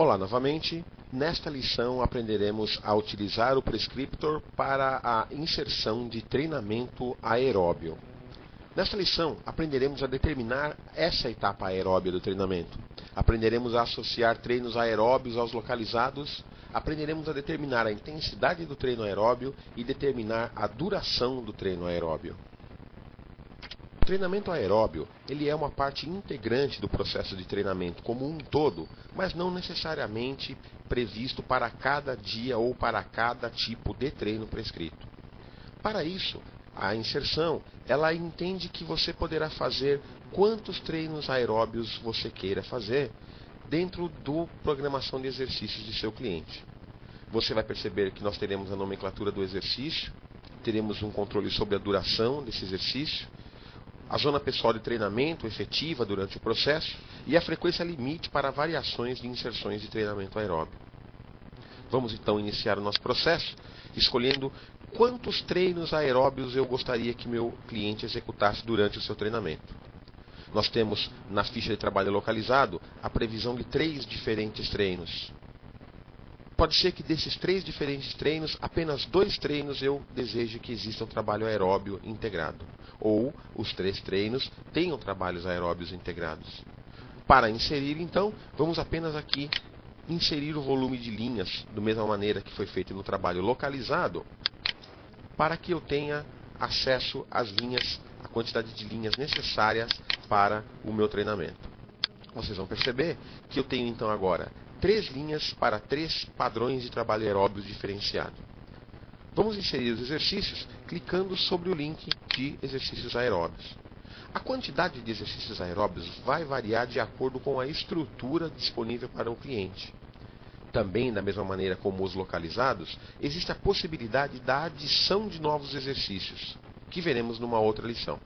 Olá novamente. Nesta lição aprenderemos a utilizar o Prescriptor para a inserção de treinamento aeróbio. Nesta lição aprenderemos a determinar essa etapa aeróbia do treinamento. Aprenderemos a associar treinos aeróbios aos localizados. Aprenderemos a determinar a intensidade do treino aeróbio e determinar a duração do treino aeróbio. O treinamento aeróbio, ele é uma parte integrante do processo de treinamento como um todo, mas não necessariamente previsto para cada dia ou para cada tipo de treino prescrito. Para isso, a inserção, ela entende que você poderá fazer quantos treinos aeróbios você queira fazer dentro da programação de exercícios de seu cliente. Você vai perceber que nós teremos a nomenclatura do exercício, teremos um controle sobre a duração desse exercício, a zona pessoal de treinamento efetiva durante o processo e a frequência limite para variações de inserções de treinamento aeróbio. Vamos então iniciar o nosso processo escolhendo quantos treinos aeróbios eu gostaria que meu cliente executasse durante o seu treinamento. Nós temos na ficha de trabalho localizado a previsão de 3 diferentes treinos. Pode ser que desses 3 diferentes treinos, apenas 2 treinos eu deseje que exista um trabalho aeróbio integrado. Ou os 3 treinos tenham trabalhos aeróbios integrados. Para inserir, então, vamos apenas aqui inserir o volume de linhas, da mesma maneira que foi feito no trabalho localizado, para que eu tenha acesso às linhas, a quantidade de linhas necessárias para o meu treinamento. Vocês vão perceber que eu tenho então agora 3 linhas para 3 padrões de trabalho aeróbio diferenciado. Vamos inserir os exercícios clicando sobre o link de exercícios aeróbios. A quantidade de exercícios aeróbios vai variar de acordo com a estrutura disponível para o cliente. Também, da mesma maneira como os localizados, existe a possibilidade da adição de novos exercícios, que veremos numa outra lição.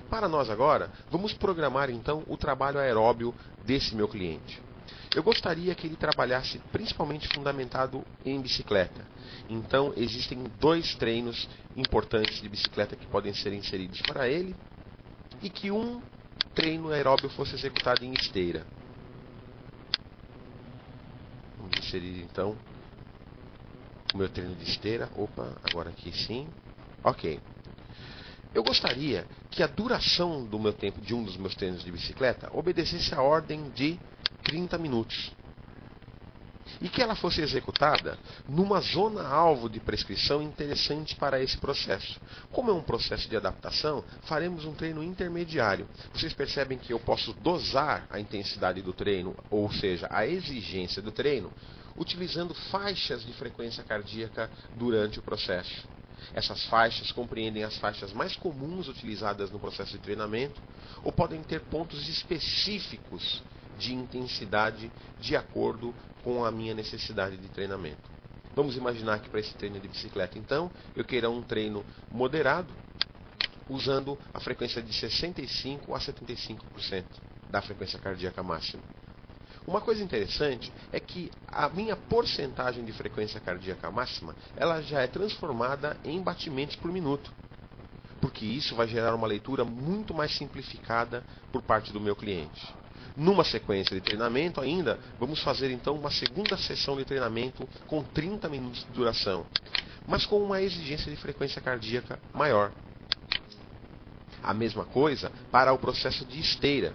Para nós agora, vamos programar então o trabalho aeróbio desse meu cliente. Eu gostaria que ele trabalhasse principalmente fundamentado em bicicleta. Então, existem 2 treinos importantes de bicicleta que podem ser inseridos para ele e que um treino aeróbio fosse executado em esteira. Vamos inserir então o meu treino de esteira. Opa, agora aqui sim. Ok. Eu gostaria que a duração do meu tempo de um dos meus treinos de bicicleta obedecesse a ordem de 30 minutos. E que ela fosse executada numa zona-alvo de prescrição interessante para esse processo. Como é um processo de adaptação, faremos um treino intermediário. Vocês percebem que eu posso dosar a intensidade do treino, ou seja, a exigência do treino, utilizando faixas de frequência cardíaca durante o processo. Essas faixas compreendem as faixas mais comuns utilizadas no processo de treinamento, ou podem ter pontos específicos de intensidade de acordo com a minha necessidade de treinamento. Vamos imaginar que para esse treino de bicicleta, então, eu queira um treino moderado, usando a frequência de 65% a 75% da frequência cardíaca máxima. Uma coisa interessante é que a minha porcentagem de frequência cardíaca máxima, ela já é transformada em batimentos por minuto, porque isso vai gerar uma leitura muito mais simplificada por parte do meu cliente. Numa sequência de treinamento ainda, vamos fazer então uma segunda sessão de treinamento com 30 minutos de duração, mas com uma exigência de frequência cardíaca maior. A mesma coisa para o processo de esteira.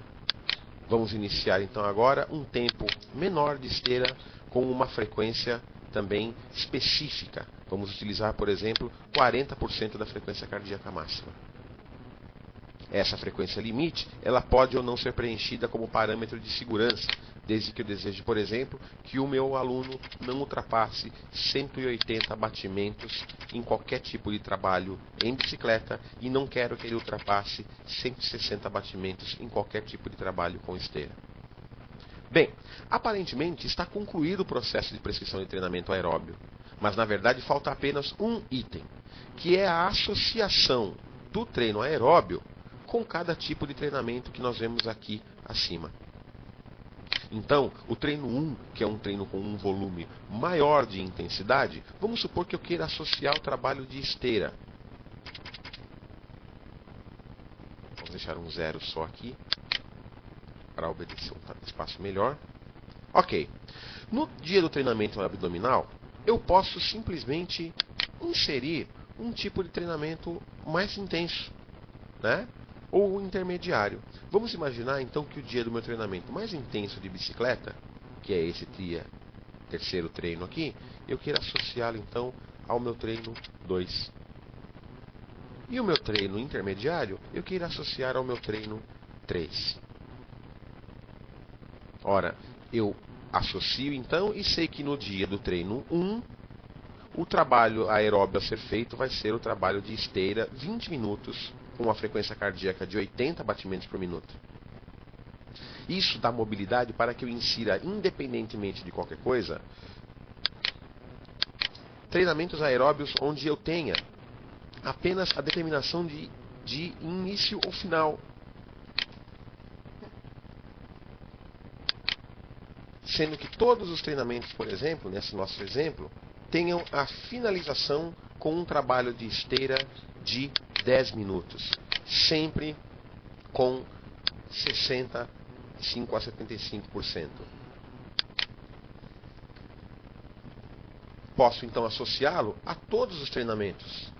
Vamos iniciar então agora um tempo menor de esteira com uma frequência também específica. Vamos utilizar, por exemplo, 40% da frequência cardíaca máxima. Essa frequência limite, ela pode ou não ser preenchida como parâmetro de segurança, desde que eu deseje, por exemplo, que o meu aluno não ultrapasse 180 batimentos em qualquer tipo de trabalho em bicicleta e não quero que ele ultrapasse 160 batimentos em qualquer tipo de trabalho com esteira. Bem, aparentemente está concluído o processo de prescrição de treinamento aeróbio, mas na verdade falta apenas um item, que é a associação do treino aeróbio com cada tipo de treinamento que nós vemos aqui acima. Então, o treino 1, que é um treino com um volume maior de intensidade, vamos supor que eu queira associar o trabalho de esteira. Vamos deixar um 0 só aqui, para obedecer um espaço melhor. Ok. No dia do treinamento abdominal, eu posso simplesmente inserir um tipo de treinamento mais intenso, né? Ou intermediário. Vamos imaginar então que o dia do meu treinamento mais intenso de bicicleta, que é esse dia, terceiro treino aqui, eu queira associá-lo então ao meu treino 2. E o meu treino intermediário, eu queira associar ao meu treino 3. Ora, eu associo então e sei que no dia do treino 1, o trabalho aeróbio a ser feito vai ser o trabalho de esteira 20 minutos, com uma frequência cardíaca de 80 batimentos por minuto. Isso dá mobilidade para que eu insira, independentemente de qualquer coisa, treinamentos aeróbios onde eu tenha apenas a determinação de início ou final. Sendo que todos os treinamentos, por exemplo, nesse nosso exemplo, tenham a finalização com um trabalho de esteira de 10 minutos. Sempre com 65 a 75%. Posso então associá-lo a todos os treinamentos.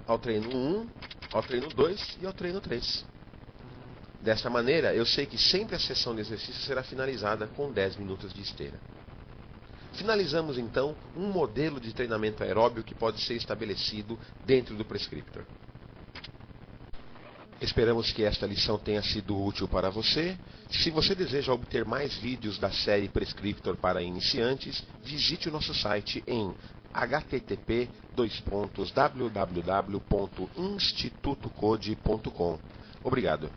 Ao treino 1, ao treino 2 e ao treino 3. Desta maneira, eu sei que sempre a sessão de exercício será finalizada com 10 minutos de esteira. Finalizamos então um modelo de treinamento aeróbio que pode ser estabelecido dentro do prescriptor. Esperamos que esta lição tenha sido útil para você. Se você deseja obter mais vídeos da série Prescriptor para iniciantes, visite o nosso site em http://www.institutocode.com. Obrigado.